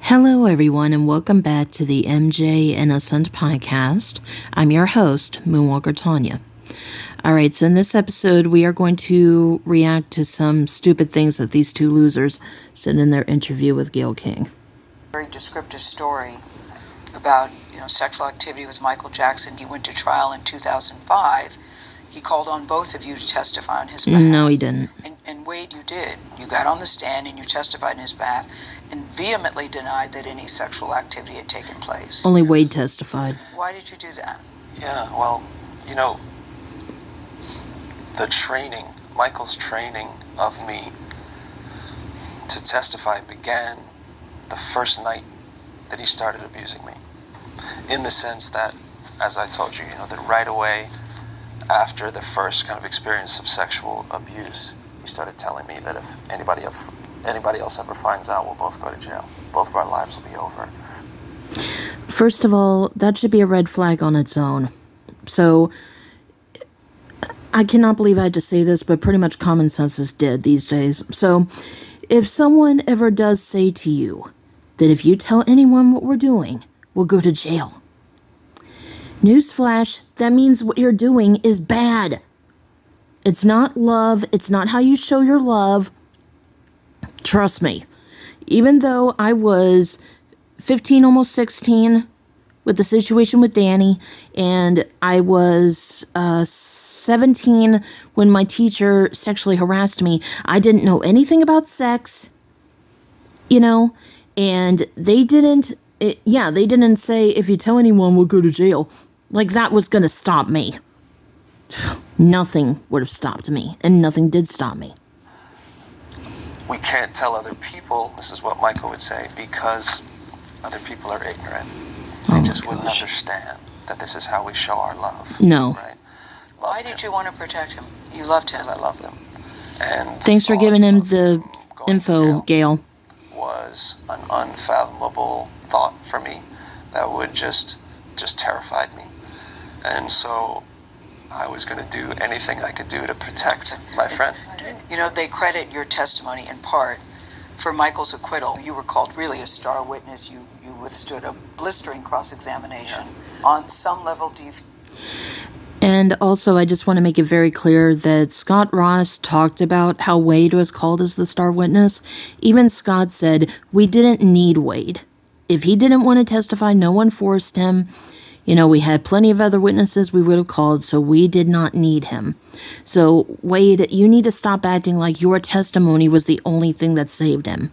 Hello, everyone, and welcome back to the MJ Innocent podcast. I'm your host, Moonwalker Tanya. All right, so in this episode, we are going to react to some stupid things that these two losers said in their interview with Gayle King. Very descriptive story about, sexual activity with Michael Jackson. He went to trial in 2005. He called on both of you to testify on his behalf. No, he didn't. And Wade, you did. You got on the stand and you testified on his behalf and vehemently denied that any sexual activity had taken place. Only Wade testified. Why did you do that? Yeah, well, the training, Michael's training of me to testify began the first night that he started abusing me. In the sense that, as I told you, that right away after the first kind of experience of sexual abuse, he started telling me that if anybody else ever finds out, we'll both go to jail. Both of our lives will be over. First of all, that should be a red flag on its own. So, I cannot believe I had to say this, but pretty much common sense is dead these days. So, if someone ever does say to you that if you tell anyone what we're doing, we'll go to jail. Newsflash, that means what you're doing is bad. It's not love. It's not how you show your love. Trust me. Even though I was 15, almost 16 with the situation with Danny, and I was 17 when my teacher sexually harassed me, I didn't know anything about sex, and they didn't say, if you tell anyone, we'll go to jail. Like, that was going to stop me. Nothing would have stopped me, and nothing did stop me. We can't tell other people, this is what Michael would say, because other people are ignorant. They just wouldn't understand that this is how we show our love. No. Right? Why did you want to protect him? You loved him. Because I loved him. And thanks for giving him the info, Gayle. Was an unfathomable thought for me that would just terrified me. And so I was going to do anything I could do to protect my friend. They credit your testimony in part for Michael's acquittal. You were called really a star witness. You withstood a blistering cross-examination. Yeah. On some level, do you... And also, I just want to make it very clear that Scott Ross talked about how Wade was called as the star witness. Even Scott said, we didn't need Wade. If he didn't want to testify, no one forced him. We had plenty of other witnesses we would have called, so we did not need him. So, Wade, you need to stop acting like your testimony was the only thing that saved him.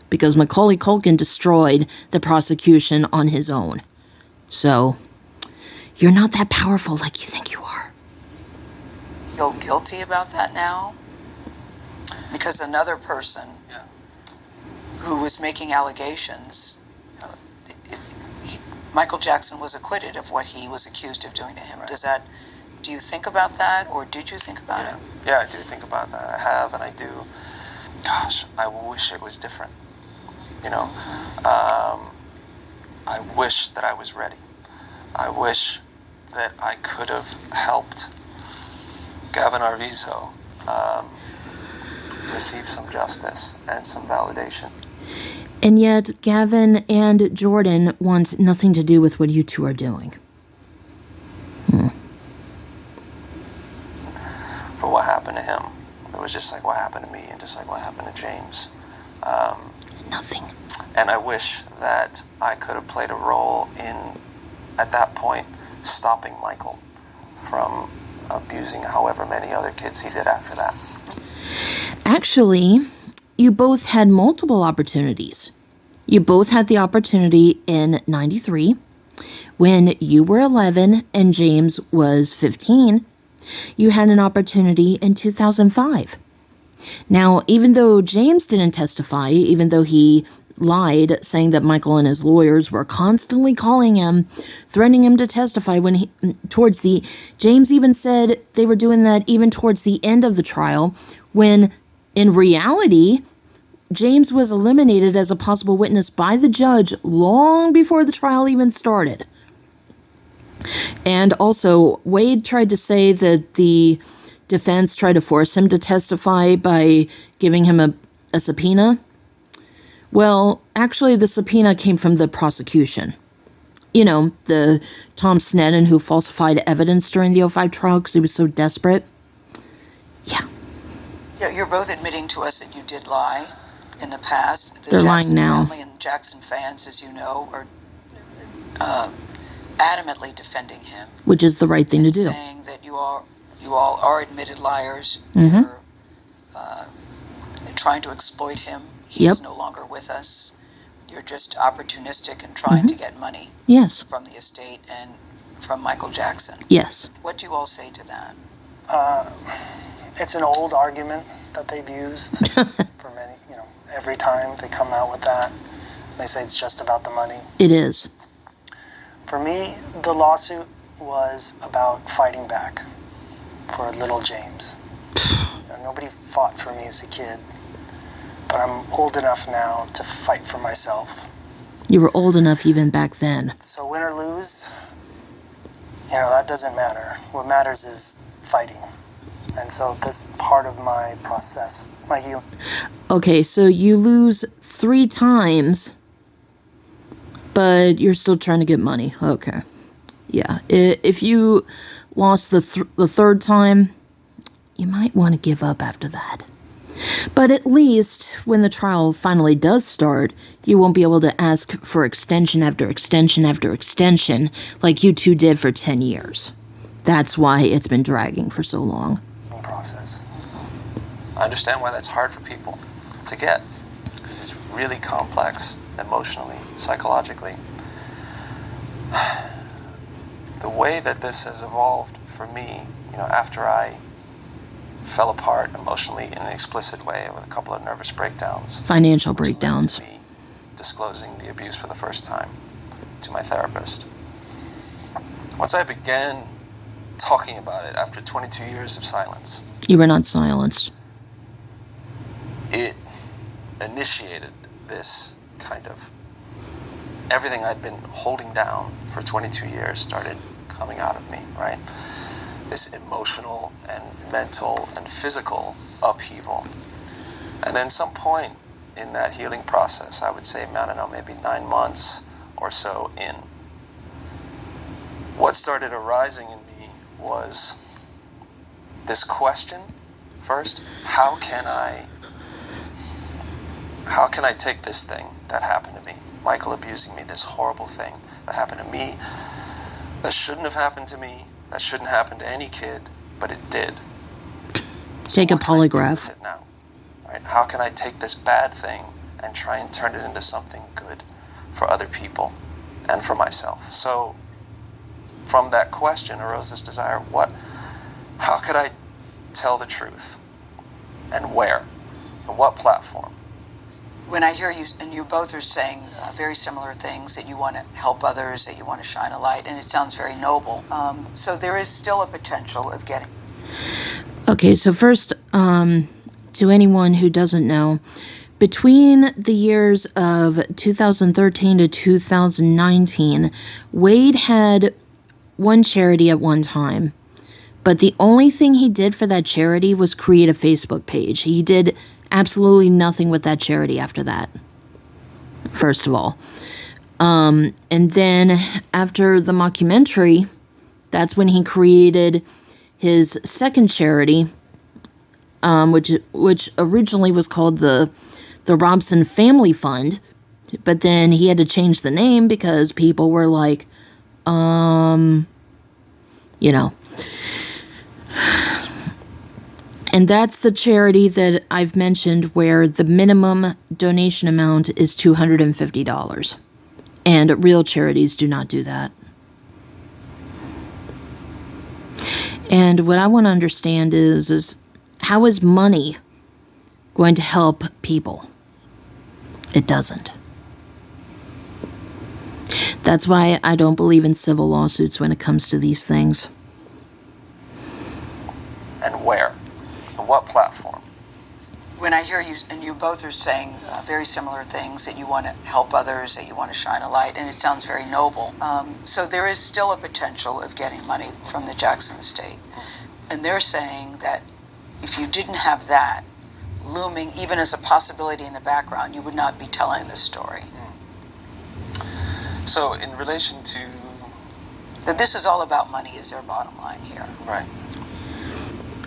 Because Macaulay Culkin destroyed the prosecution on his own. So, you're not that powerful like you think you are. Feel guilty about that now? Because another person who was making allegations... Michael Jackson was acquitted of what he was accused of doing to him. Right. Do you think about that, or did you think about it? Yeah, I do think about that. I have, and I do. Gosh, I wish it was different. I wish that I was ready. I wish that I could have helped Gavin Arvizo receive some justice and some validation. And yet, Gavin and Jordan want nothing to do with what you two are doing. For what happened to him, it was just like what happened to me and just like what happened to James. Nothing. And I wish that I could have played a role in, at that point, stopping Michael from abusing however many other kids he did after that. Actually, you both had multiple opportunities. You both had the opportunity in 93, when you were 11 and James was 15. You had an opportunity in 2005. Now, even though James didn't testify, even though he lied, saying that Michael and his lawyers were constantly calling him, threatening him to testify James even said they were doing that even towards the end of the trial, when in reality, James was eliminated as a possible witness by the judge long before the trial even started. And also, Wade tried to say that the defense tried to force him to testify by giving him a subpoena. Well, actually, the subpoena came from the prosecution. You know, the Tom Sneddon who falsified evidence during the '05 trial because he was so desperate. Yeah. Yeah, you're both admitting to us that you did lie in the past. The They're Jackson lying now. family and Jackson fans, as you know, are adamantly defending him. Which is the right thing to do. Saying that you all are admitted liars. Mm-hmm. You're trying to exploit him. He's no longer with us. You're just opportunistic and trying to get money. Yes. From the estate and from Michael Jackson. Yes. What do you all say to that? It's an old argument that they've used for many, every time they come out with that. They say it's just about the money. It is. For me, the lawsuit was about fighting back for little James. Nobody fought for me as a kid, but I'm old enough now to fight for myself. You were old enough even back then. So win or lose, that doesn't matter. What matters is fighting. And so that's part of my process, my healing. Okay, so you lose 3 times, but you're still trying to get money. Okay. Yeah. If you lost the third time, you might want to give up after that. But at least when the trial finally does start, you won't be able to ask for extension after extension after extension like you two did for 10 years. That's why it's been dragging for so long. Process. I understand why that's hard for people to get, because it's really complex emotionally, psychologically. The way that this has evolved for me, after I fell apart emotionally in an explicit way with a couple of nervous breakdowns. Financial breakdowns. To me disclosing the abuse for the first time to my therapist. Once I began talking about it after 22 years of silence. You were not silenced. It initiated this kind of everything I'd been holding down for 22 years started coming out of me, right? This emotional and mental and physical upheaval. And then some point in that healing process, I would say, I don't know, maybe 9 months or so in, what started arising in me was this question first: how can I take this thing that happened to me, Michael abusing me, this horrible thing that happened to me, that shouldn't have happened to me, that shouldn't happen to any kid, but it did. Take a polygraph. It now, right? How can I take this bad thing and try and turn it into something good for other people and for myself? So from that question arose this desire, how could I tell the truth? And where? On what platform? When I hear you, and you both are saying very similar things, that you want to help others, that you want to shine a light, and it sounds very noble. So there is still a potential of getting. Okay, so first, to anyone who doesn't know, between the years of 2013 to 2019, Wade had one charity at one time, but the only thing he did for that charity was create a Facebook page. He did absolutely nothing with that charity after that, first of all. And then after the mockumentary, that's when he created his second charity, which originally was called the Robson Family Fund, but then he had to change the name because people were like, And that's the charity that I've mentioned where the minimum donation amount is $250. And real charities do not do that. And what I want to understand is how is money going to help people? It doesn't. That's why I don't believe in civil lawsuits when it comes to these things. And where? On what platform? When I hear you, and you both are saying very similar things, that you want to help others, that you want to shine a light, and it sounds very noble. So there is still a potential of getting money from the Jackson estate. And they're saying that if you didn't have that, looming even as a possibility in the background, you would not be telling this story. So in relation to... That this is all about money is their bottom line here. Right.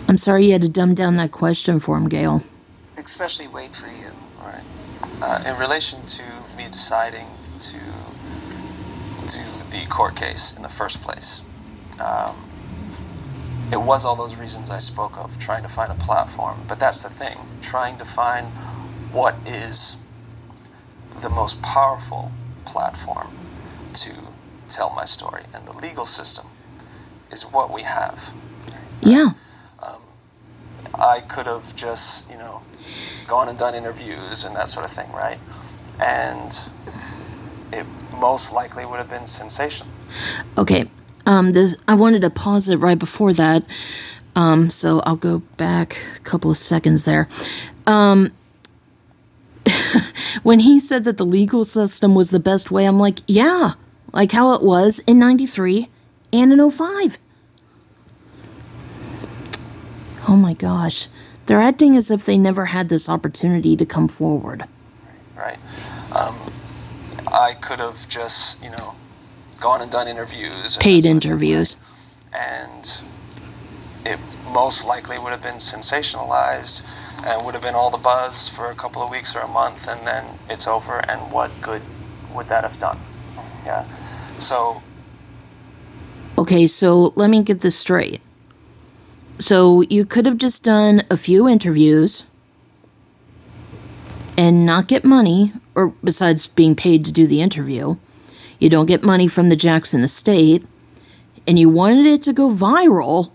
I'm sorry you had to dumb down that question for him, Gail. Especially wait for you. Right. In relation to me deciding to do the court case in the first place, it was all those reasons I spoke of, trying to find a platform. But that's the thing, trying to find what is the most powerful platform to tell my story. And the legal system is what we have. Yeah. I could have just, gone and done interviews and that sort of thing, right? And it most likely would have been sensational. Okay. I wanted to pause it right before that. So I'll go back a couple of seconds there. When he said that the legal system was the best way, I'm like, yeah, like how it was in 93 and in 05. Oh my gosh. They're acting as if they never had this opportunity to come forward. Right. I could have just, gone and done interviews. Paid interviews. And it most likely would have been sensationalized and would have been all the buzz for a couple of weeks or a month, and then it's over, and what good would that have done? Yeah. So... Okay, so let me get this straight. So you could have just done a few interviews and not get money, or besides being paid to do the interview, you don't get money from the Jackson estate, and you wanted it to go viral,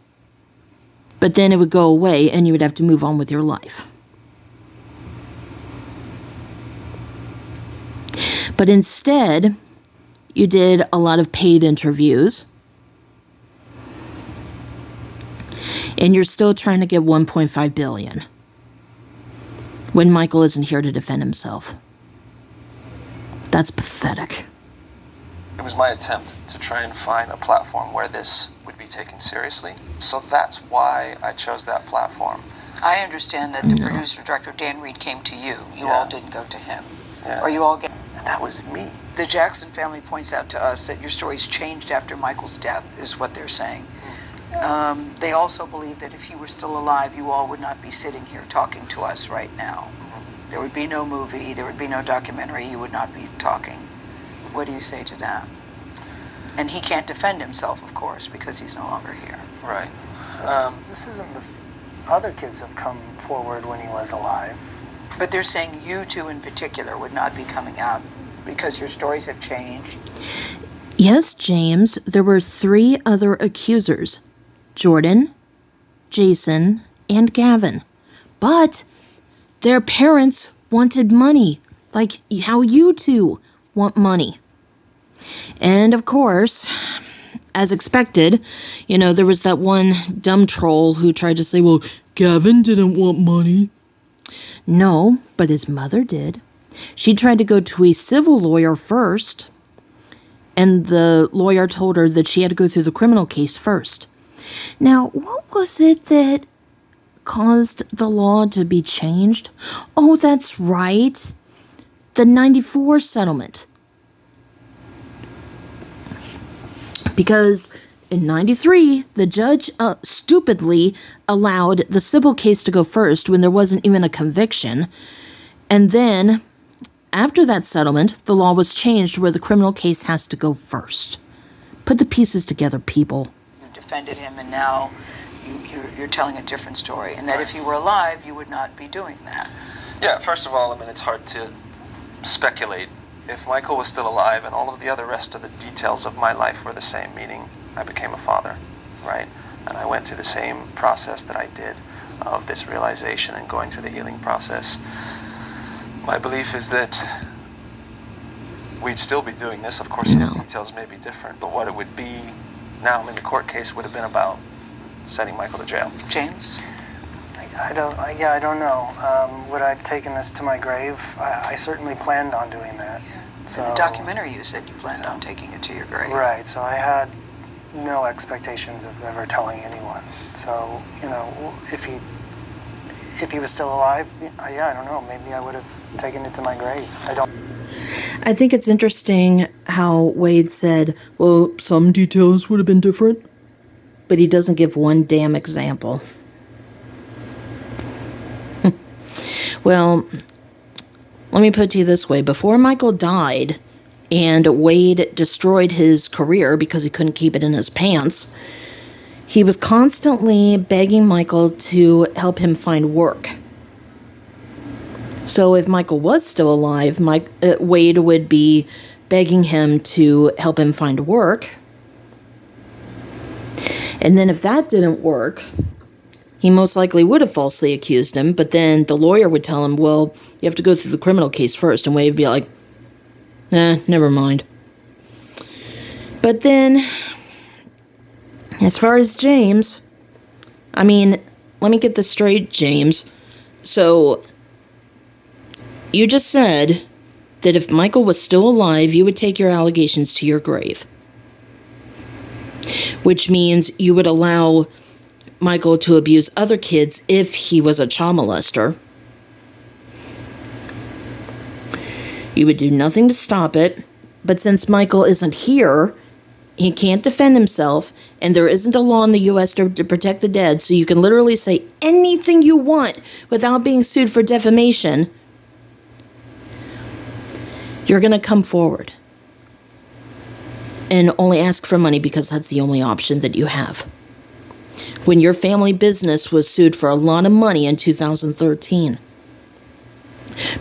but then it would go away and you would have to move on with your life. But instead, you did a lot of paid interviews, and you're still trying to get $1.5 billion when Michael isn't here to defend himself. That's pathetic. It was my attempt to try and find a platform where this would be taken seriously. So that's why I chose that platform. I understand that the producer, director Dan Reed, came to you. You all didn't go to him. Yeah. Or you all get... And that was me. The Jackson family points out to us that your story's changed after Michael's death, is what they're saying. They also believe that if he were still alive, you all would not be sitting here talking to us right now. There would be no movie, there would be no documentary, you would not be talking. What do you say to that? And he can't defend himself, of course, because he's no longer here. Right. This isn't the other kids have come forward when he was alive. But they're saying you two in particular would not be coming out because your stories have changed. Yes, James, there were 3 other accusers. Jordan, Jason, and Gavin. But their parents wanted money, like how you two want money. And of course, as expected, there was that one dumb troll who tried to say, well, Gavin didn't want money. No, but his mother did. She tried to go to a civil lawyer first, and the lawyer told her that she had to go through the criminal case first. Now, what was it that caused the law to be changed? Oh, that's right. The 94 settlement. Because in 93, the judge stupidly allowed the civil case to go first when there wasn't even a conviction. And then, after that settlement, the law was changed where the criminal case has to go first. Put the pieces together, people. Defended him, and now you're telling a different story, and that if you were alive, you would not be doing that. Yeah, first of all, it's hard to speculate. If Michael was still alive and all of the other rest of the details of my life were the same, meaning I became a father, right? And I went through the same process that I did of this realization and going through the healing process. My belief is that we'd still be doing this. Of course, the details may be different, but what it would be now in the court case would have been about sending Michael to jail. James? I don't know. Would I have taken this to my grave? I certainly planned on doing that. Yeah. So, in the documentary, you said you planned on taking it to your grave. Right, so I had no expectations of ever telling anyone. So, if he was still alive, yeah, I don't know. Maybe I would have taken it to my grave. I think it's interesting how Wade said, well, some details would have been different, but he doesn't give one damn example. Well, let me put it to you this way. Before Michael died and Wade destroyed his career because he couldn't keep it in his pants, he was constantly begging Michael to help him find work. So if Michael was still alive, Wade would be begging him to help him find work. And then if that didn't work, he most likely would have falsely accused him, but then the lawyer would tell him, well, you have to go through the criminal case first, and Wade would be like, never mind. But then, as far as James, I mean, let me get this straight, James. So, you just said that if Michael was still alive, you would take your allegations to your grave. Which means you would allow Michael to abuse other kids if he was a child molester. You would do nothing to stop it, but since Michael isn't here, he can't defend himself, and there isn't a law in the U.S. to protect the dead, so you can literally say anything you want without being sued for defamation, you're going to come forward and only ask for money because that's the only option that you have. When your family business was sued for a lot of money in 2013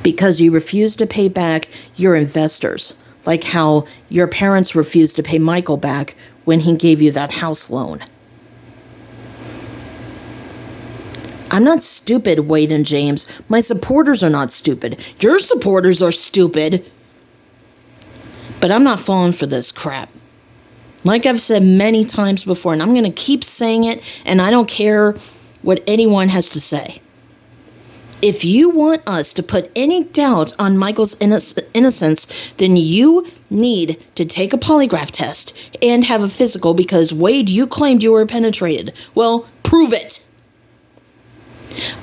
because you refused to pay back your investors, like how your parents refused to pay Michael back when he gave you that house loan. I'm not stupid, Wade and James. My supporters are not stupid. Your supporters are stupid. But I'm not falling for this crap. Like I've said many times before, and I'm going to keep saying it, and I don't care what anyone has to say. If you want us to put any doubt on Michael's innocence, then you need to take a polygraph test and have a physical because, Wade, you claimed you were penetrated. Well, prove it.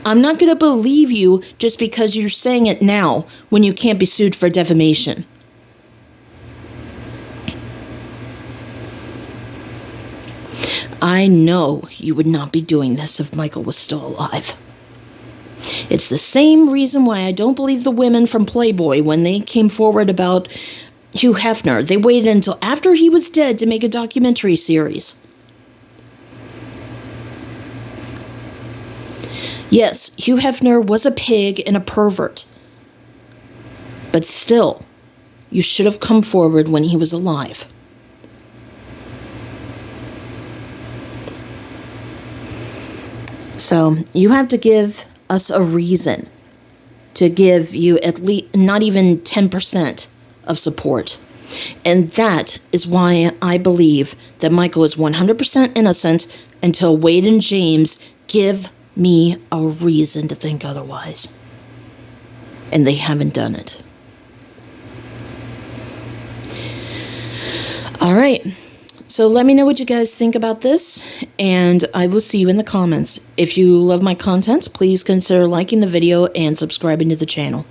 I'm not going to believe you just because you're saying it now when you can't be sued for defamation. I know you would not be doing this if Michael was still alive. It's the same reason why I don't believe the women from Playboy when they came forward about Hugh Hefner. They waited until after he was dead to make a documentary series. Yes, Hugh Hefner was a pig and a pervert. But still, you should have come forward when he was alive. So, you have to give us a reason to give you at least not even 10% of support. And that is why I believe that Michael is 100% innocent until Wade and James give me a reason to think otherwise. And they haven't done it. All right. So let me know what you guys think about this, and I will see you in the comments. If you love my content, please consider liking the video and subscribing to the channel.